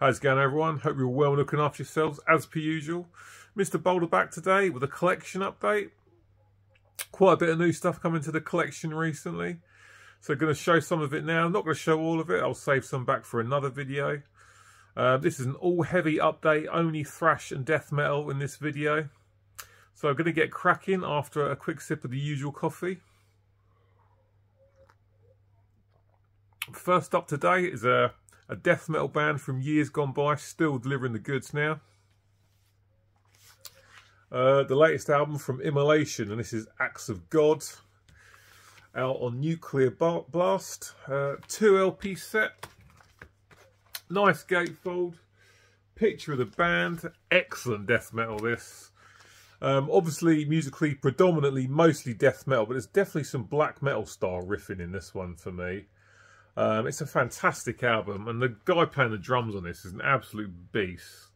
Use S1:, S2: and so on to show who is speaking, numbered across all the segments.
S1: How's it going, everyone? Hope you're well and looking after yourselves as per usual. Mr. Boulder back today with a collection update. Quite a bit of new stuff coming to the collection recently. So going to show some of it now. I'm not going to show all of it. I'll save some back for another video. This is an all-heavy update, only thrash and death metal in this video. So I'm going to get cracking after a quick sip of the usual coffee. First up today is a death metal band from years gone by, still delivering the goods now. The latest album from Immolation, and this is Acts of God, out on Nuclear Blast. 2 LP set, nice gatefold, picture of the band, excellent death metal this. Obviously musically predominantly mostly death metal, but there's definitely some black metal style riffing in this one for me. It's a fantastic album, and the guy playing the drums on this is an absolute beast.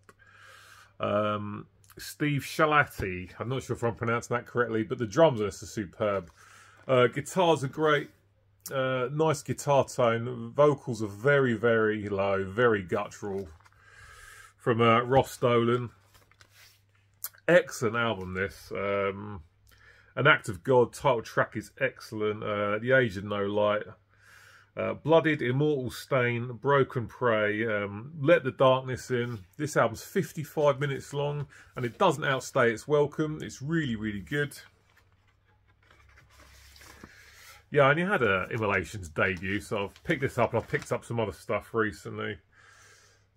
S1: Steve Shalati, I'm not sure if I'm pronouncing that correctly, but the drums on this are superb. Guitars are great, nice guitar tone, vocals are very, very low, very guttural, from Ross Dolan. Excellent album this. An Act of God title track is excellent. The Age of No Light. Blooded, Immortal Stain, Broken Prey, Let the Darkness In. This album's 55 minutes long and it doesn't outstay its welcome. It's really, really good. Yeah, I only had Immolation's debut, so I've picked this up and I've picked up some other stuff recently.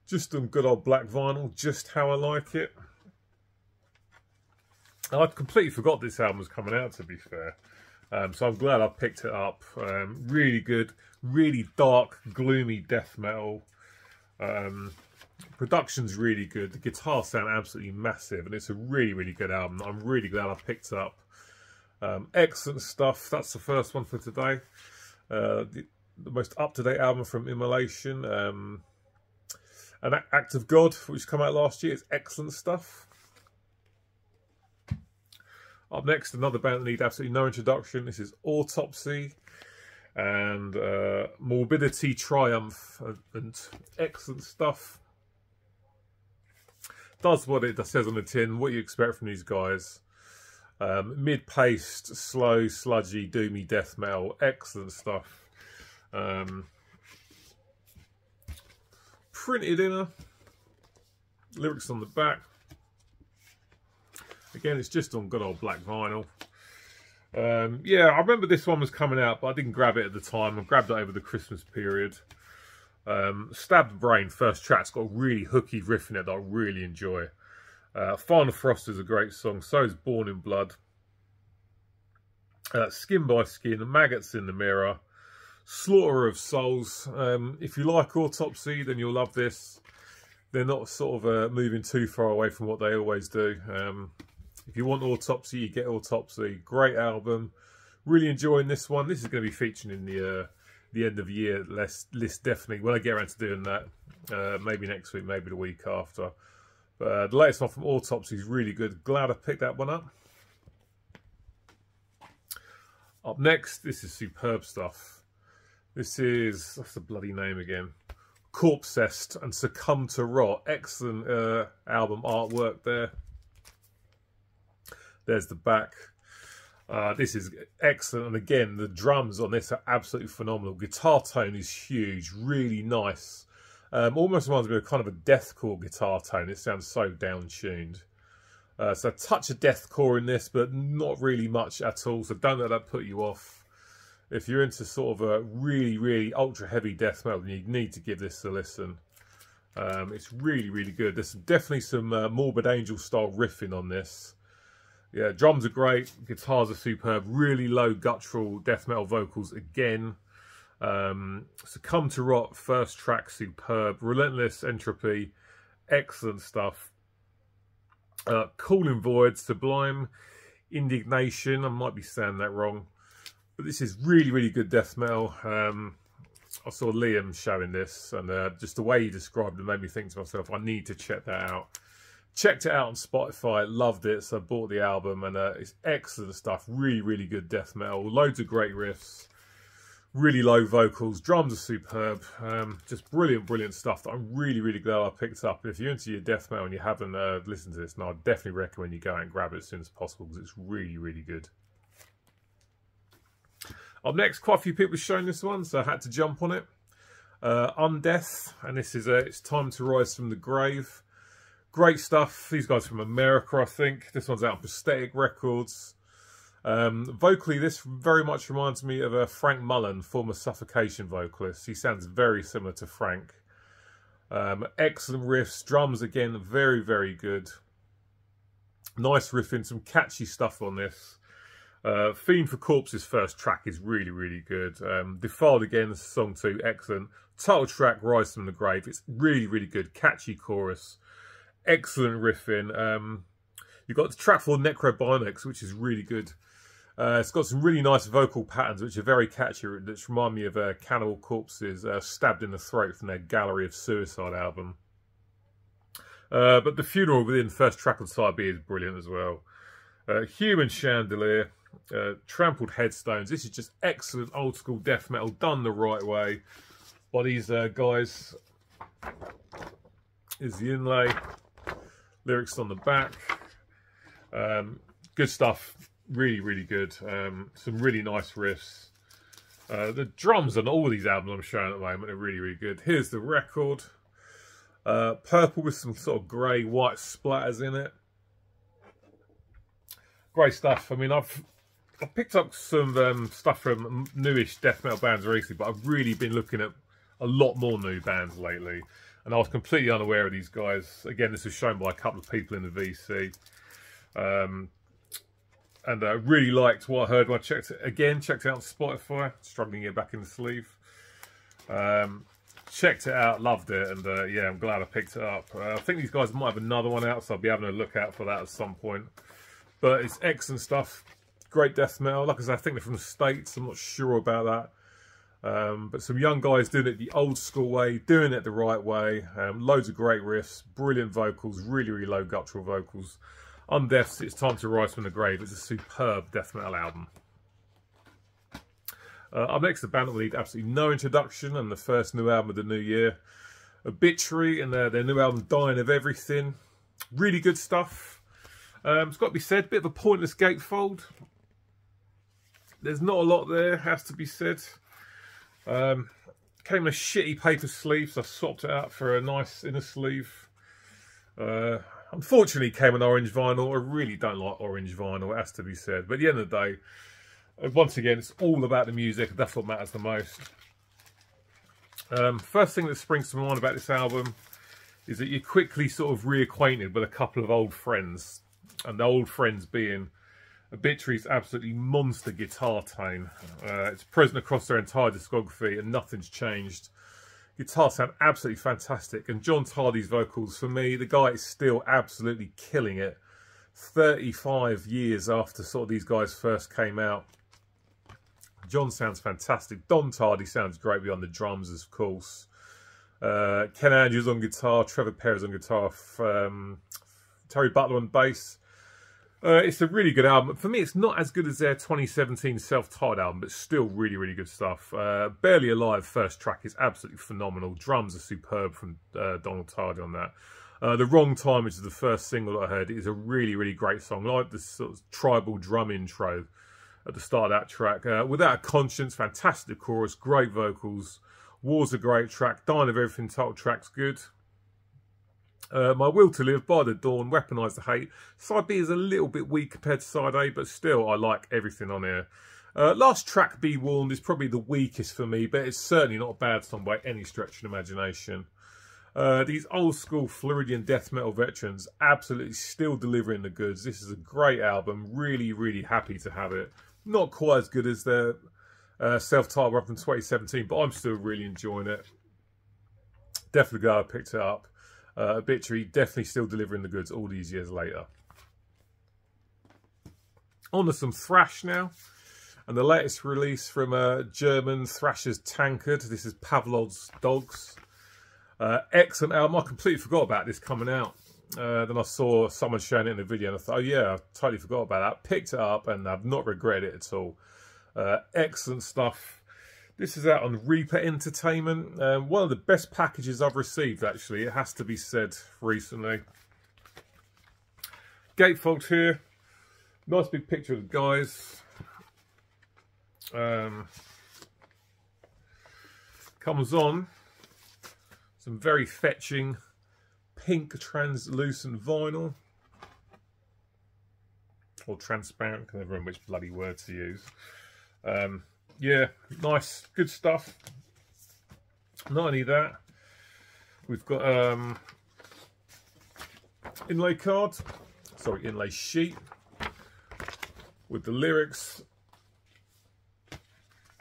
S1: Just on good old black vinyl, just how I like it. I'd completely forgot this album was coming out, to be fair. So I'm glad I picked it up. Really good, really dark, gloomy death metal. Production's really good. The guitars sound absolutely massive, and it's a really, really good album. I'm really glad I picked it up. Excellent stuff. That's the first one for today. The most up-to-date album from Immolation. An Act of God, which came out last year, is excellent stuff. Up next, another band that need absolutely no introduction. This is Autopsy and Morbidity Triumph, and excellent stuff. Does what it says on the tin, what you expect from these guys. Mid-paced, slow, sludgy, doomy death metal. Excellent stuff. Printed inner. Lyrics on the back. Again, it's just on good old black vinyl. Yeah, I remember this one was coming out, but I didn't grab it at the time. I grabbed it over the Christmas period. Stab the Brain, first track's got a really hooky riff in it that I really enjoy. Final Frost is a great song. So is Born in Blood. Skin by Skin, Maggots in the Mirror, Slaughter of Souls. If you like Autopsy, then you'll love this. They're not sort of moving too far away from what they always do. If you want Autopsy, you get Autopsy. Great album. Really enjoying this one. This is going to be featured in the end of the year list definitely. When I get around to doing that, maybe next week, maybe the week after. But the latest one from Autopsy is really good. Glad I picked that one up. Up next, this is superb stuff. This is, what's the bloody name again? Corpsest and Succumb to Rot. Excellent album artwork there. There's the back. This is excellent, and again the drums on this are absolutely phenomenal. Guitar tone is huge, really nice. Almost reminds me of kind of a deathcore guitar tone. It sounds so down-tuned. So a touch of deathcore in this, but not really much at all, so don't let that put you off. If you're into sort of a really, really ultra heavy death metal, then you need to give this a listen. It's really, really good. There's definitely some Morbid Angel style riffing on this. Yeah, drums are great, guitars are superb, really low guttural death metal vocals again. Succumb to Rot, first track, superb. Relentless Entropy, excellent stuff. Calling Void, Sublime Indignation, I might be saying that wrong. But this is really, really good death metal. I saw Liam showing this, and just the way he described it made me think to myself, I need to check that out. Checked it out on Spotify, loved it, so I bought the album, and it's excellent stuff. Really, really good death metal. Loads of great riffs. Really low vocals, drums are superb, just brilliant stuff that I'm really glad I picked up. If you're into your death metal and you haven't listened to this, then I'd definitely recommend you go out and grab it as soon as possible, because it's really good. Up next, quite a few people have shown this one, so I had to jump on it. Undeath, and this is It's Time to Rise from the Grave. Great stuff. These guys from America, I think. This one's out on Prosthetic Records. Vocally, this very much reminds me of Frank Mullen, former Suffocation vocalist. He sounds very similar to Frank. Excellent riffs, drums again, very good. Nice riffing, some catchy stuff on this. Fiend for Corpse's first track is really good. Defiled again, song 2, excellent. Title track, Rise from the Grave, it's really good, catchy chorus, excellent riffing. You've got the track for Necrobionex, which is really good. It's got some really nice vocal patterns, which are very catchy, which remind me of Cannibal Corpse's Stabbed in the Throat from their Gallery of Suicide album. But the Funeral within the first track on side B is brilliant as well. Human Chandelier, Trampled Headstones. This is just excellent old school death metal done the right way by these guys. Is the inlay, lyrics on the back. Good stuff, really good. Some really nice riffs. The drums on all of these albums I'm showing at the moment are really good. Here's the record. Purple with some sort of grey white splatters in it. Great stuff. I mean, I've picked up some stuff from newish death metal bands recently, but I've really been looking at a lot more new bands lately, and I was completely unaware of these guys. Again, this was shown by a couple of people in the VC, and I really liked what I heard when I checked it out on Spotify. Struggling to get back in the sleeve. Checked it out, loved it, and yeah, I'm glad I picked it up. I think these guys might have another one out, so I'll be having a look out for that at some point. But it's excellent stuff. Great death metal. Like I said, I think they're from the States. I'm not sure about that. But some young guys doing it the old school way, doing it the right way. Loads of great riffs, brilliant vocals, really low guttural vocals. Undeath's It's Time to Rise from the Grave. It's a superb death metal album. Up next, the band that will need absolutely no introduction, and the first new album of the new year. Obituary and their new album, Dying of Everything. Really good stuff. It's got to be said, bit of a pointless gatefold. There's not a lot there, has to be said. Came in a shitty paper sleeve, so I swapped it out for a nice inner sleeve. Unfortunately, it came in orange vinyl. I really don't like orange vinyl, it has to be said. But at the end of the day, once again, it's all about the music. That's what matters the most. First thing that springs to mind about this album is that you're quickly sort of reacquainted with a couple of old friends. And the old friends being Obituary's absolutely monster guitar tone. It's present across their entire discography and nothing's changed. Guitars sound absolutely fantastic. And John Tardy's vocals, for me, the guy is still absolutely killing it. 35 years after sort of these guys first came out. John sounds fantastic. Don Tardy sounds great beyond the drums, of course. Ken Andrews on guitar, Trevor Perez on guitar, Terry Butler on bass. It's a really good album. For me, it's not as good as their 2017 self-titled album, but still really good stuff. Barely Alive first track is absolutely phenomenal. Drums are superb from Donald Tardy on that. The Wrong Time, which is the first single that I heard, is a really great song. I like this sort of tribal drum intro at the start of that track. Without a Conscience, fantastic chorus, great vocals. War's a great track. Dying of Everything title track's good. My Will to Live, By the Dawn, Weaponize the Hate. Side B is a little bit weak compared to side A, but still I like everything on here. Last track, Be Warned, is probably the weakest for me, but it's certainly not a bad song by any stretch of imagination. These old school Floridian death metal veterans absolutely still delivering the goods. This is a great album. Really happy to have it. Not quite as good as their self-titled run from 2017, but I'm still really enjoying it. Definitely glad I picked it up. Obituary definitely still delivering the goods all these years later. On to some thrash now, and the latest release from German thrashers Tankard. This is Pavlov's Dogs. Excellent album. I completely forgot about this coming out. Then I saw someone showing it in a video and I thought, oh yeah, I totally forgot about that. Picked it up and I've not regretted it at all. Excellent stuff. This is out on Reaper Entertainment. One of the best packages I've received, actually. It has to be said recently. Gatefold here. Nice big picture of the guys. Comes on some very fetching pink translucent vinyl. Or transparent, I can never remember which bloody word to use. Yeah, nice, good stuff. Not only that, we've got inlay card, sorry, inlay sheet with the lyrics,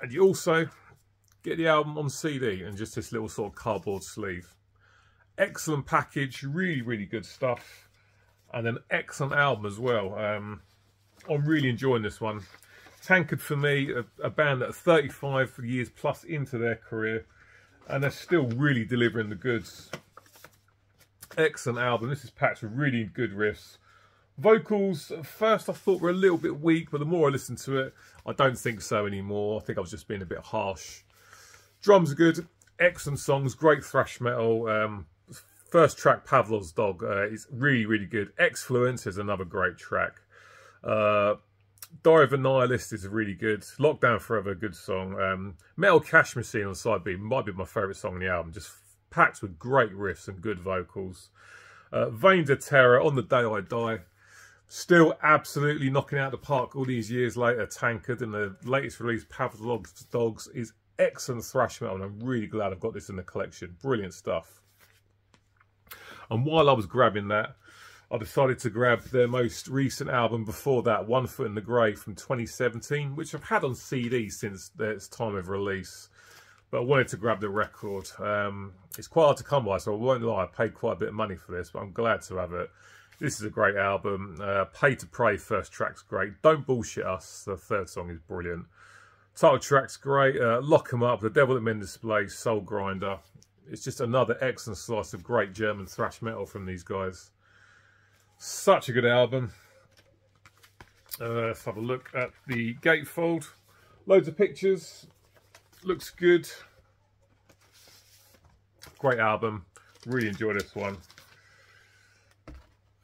S1: and you also get the album on CD and just this little sort of cardboard sleeve. Excellent package, really, really good stuff, and an excellent album as well. I'm really enjoying this one. Tankard, for me, a band that are 35 years plus into their career, and they're still really delivering the goods. Excellent album. This is packed with really good riffs. Vocals, at first I thought were a little bit weak, but the more I listened to it, I don't think so anymore. I think I was just being a bit harsh. Drums are good. Excellent songs. Great thrash metal. First track, Pavlov's Dog, is really, really good. Exfluence is another great track. Diary of a Nihilist is really good. Lockdown Forever, good song. Metal Cash Machine on side B might be my favourite song on the album. Just packed with great riffs and good vocals. Veins of Terror, On the Day I Die. Still absolutely knocking out the park all these years later. Tankard, and the latest release, Pavlov's Dogs, is excellent thrash metal, and I'm really glad I've got this in the collection. Brilliant stuff. And while I was grabbing that, I decided to grab their most recent album before that, One Foot in the Grave from 2017, which I've had on CD since its time of release. But I wanted to grab the record. It's quite hard to come by, so I won't lie, I paid quite a bit of money for this, but I'm glad to have it. This is a great album. Pay to Pray, first track's great. Don't Bullshit Us, the third song is brilliant. Title track's great. Lock 'Em Up, The Devil at Men Display, Soul Grinder. It's just another excellent slice of great German thrash metal from these guys. Such a good album. Let's have a look at the gatefold. Loads of pictures. Looks good. Great album. Really enjoy this one.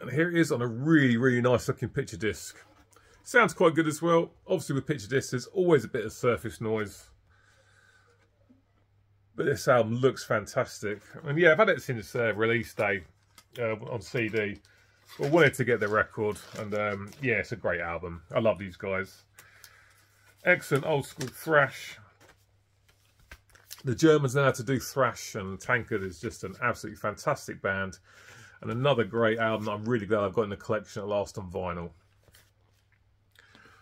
S1: And here it is on a really, really nice looking picture disc. Sounds quite good as well. Obviously with picture discs there's always a bit of surface noise. But this album looks fantastic. And yeah, I've had it since release day on CD. I wanted to get the record, and yeah, it's a great album. I love these guys. Excellent old school thrash. The Germans know how to do thrash, and Tankard is just an absolutely fantastic band. And another great album that I'm really glad I've got in the collection at last on vinyl.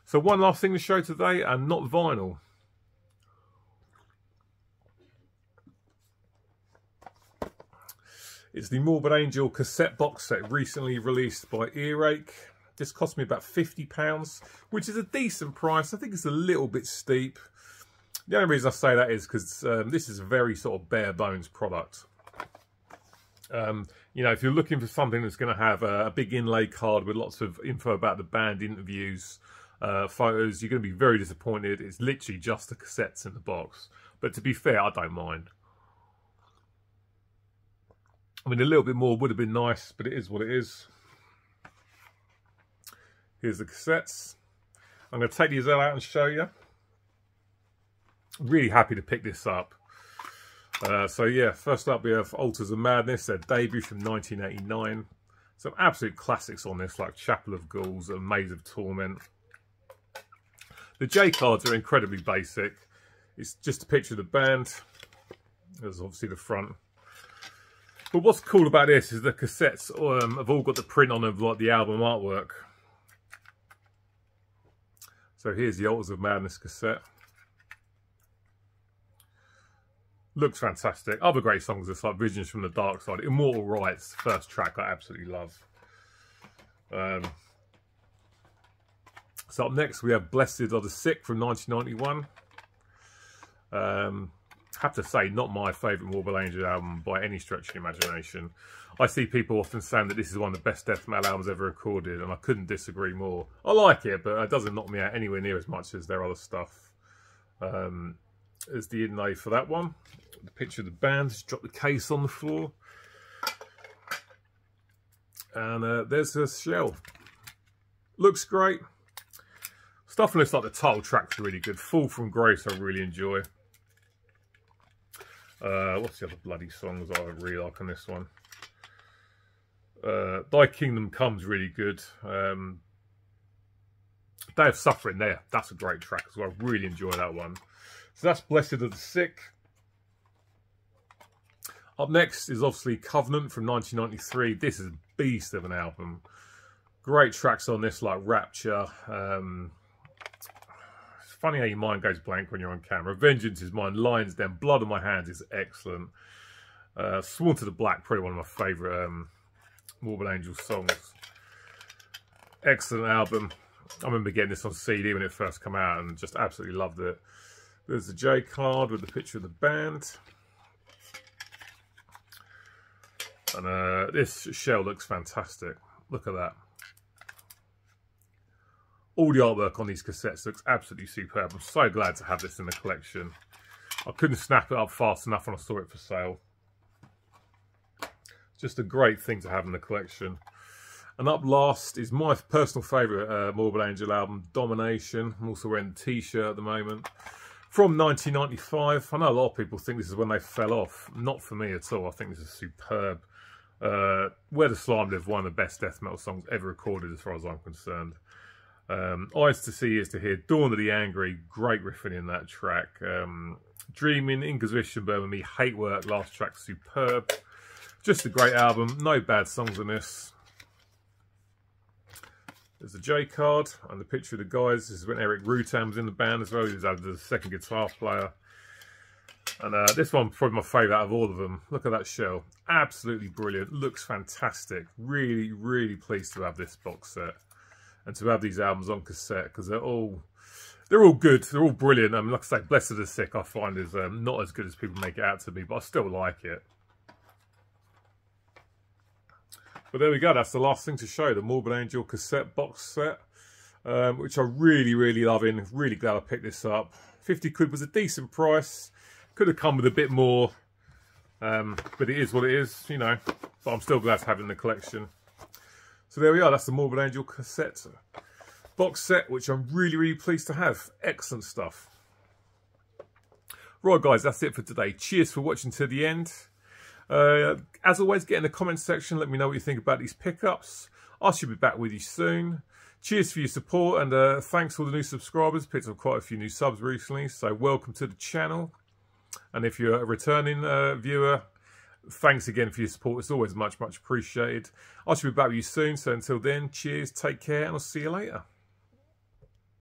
S1: So one last thing to show today, and not vinyl. It's the Morbid Angel cassette box set recently released by Earache. This cost me about £50, which is a decent price. I think it's a little bit steep. The only reason I say that is because this is a very sort of bare bones product. You know, if you're looking for something that's going to have a big inlay card with lots of info about the band, interviews, photos, you're going to be very disappointed. It's literally just the cassettes in the box. But to be fair, I don't mind. I mean, a little bit more would have been nice, but it is what it is. Here's the cassettes. I'm going to take these out and show you. Really happy to pick this up. So yeah, first up we have Altars of Madness, their debut from 1989. Some absolute classics on this, like Chapel of Ghouls and Maze of Torment. The J cards are incredibly basic. It's just a picture of the band. There's obviously the front. But what's cool about this is the cassettes have all got the print on of like the album artwork. So here's the Altars of Madness cassette. Looks fantastic. Other great songs are like Visions from the Dark Side. Immortal Rights, first track, I absolutely love. So up next we have Blessed Are the Sick from 1991. Have to say, not my favourite Morbid Angel album by any stretch of the imagination. I see people often saying that this is one of the best death metal albums ever recorded, and I couldn't disagree more. I like it, but it doesn't knock me out anywhere near as much as their other stuff. There's the inlay for that one. The picture of the band. Just drop the case on the floor. And there's the shell. Looks great. Stuff on this, like the title track's really good. Fall from Grace I really enjoy. What's the other bloody songs I really like on this one? Thy Kingdom Come's really good. Day of Suffering there. That's a great track as well. I really enjoy that one. So that's Blessed of the Sick. Up next is obviously Covenant from 1993. This is a beast of an album. Great tracks on this, like Rapture. It's funny how your mind goes blank when you're on camera. Vengeance is Mine, Lions Den, Blood on My Hands is excellent. Sworn to the Black, probably one of my favourite Morbid Angel songs. Excellent album. I remember getting this on CD when it first came out and just absolutely loved it. There's the J card with the picture of the band. And this shell looks fantastic. Look at that. All the artwork on these cassettes looks absolutely superb. I'm so glad to have this in the collection. I couldn't snap it up fast enough when I saw it for sale. Just a great thing to have in the collection. And up last is my personal favourite Morbid Angel album, Domination. I'm also wearing the t-shirt at the moment. From 1995. I know a lot of people think this is when they fell off. Not for me at all. I think this is superb. Where the Slime Live, one of the best death metal songs ever recorded as far as I'm concerned. Eyes to See, Ears to Hear, Dawn of the Angry, great riffing in that track. Dreaming, Inquisition, Burn With Me, Hate Work, last track, superb. Just a great album, no bad songs on this. There's the J card and the picture of the guys. This is when Eric Rutan was in the band as well. He was the second guitar player. And this one's probably my favourite out of all of them. Look at that shell. Absolutely brilliant. Looks fantastic. Really, really pleased to have this box set. And to have these albums on cassette, because they're all good. They're all brilliant. I mean, like I say, Blessed of the Sick I find is not as good as people make it out to be, but I still like it. But there we go. That's the last thing to show, the Morbid Angel cassette box set, which I really, really love. Really glad I picked this up. 50 quid was a decent price. Could have come with a bit more, but it is what it is, you know. But I'm still glad to have it in the collection. So there we are. That's the Morbid Angel cassette box set, which I'm really, really pleased to have. Excellent stuff. Right, guys, that's it for today. Cheers for watching to the end. As always, get in the comments section. Let me know what you think about these pickups. I should be back with you soon. Cheers for your support, and thanks for all the new subscribers. Picked up quite a few new subs recently, so welcome to the channel. And if you're a returning viewer, thanks again for your support. It's always much, much appreciated. I should be back with you soon. So until then, cheers, take care, and I'll see you later.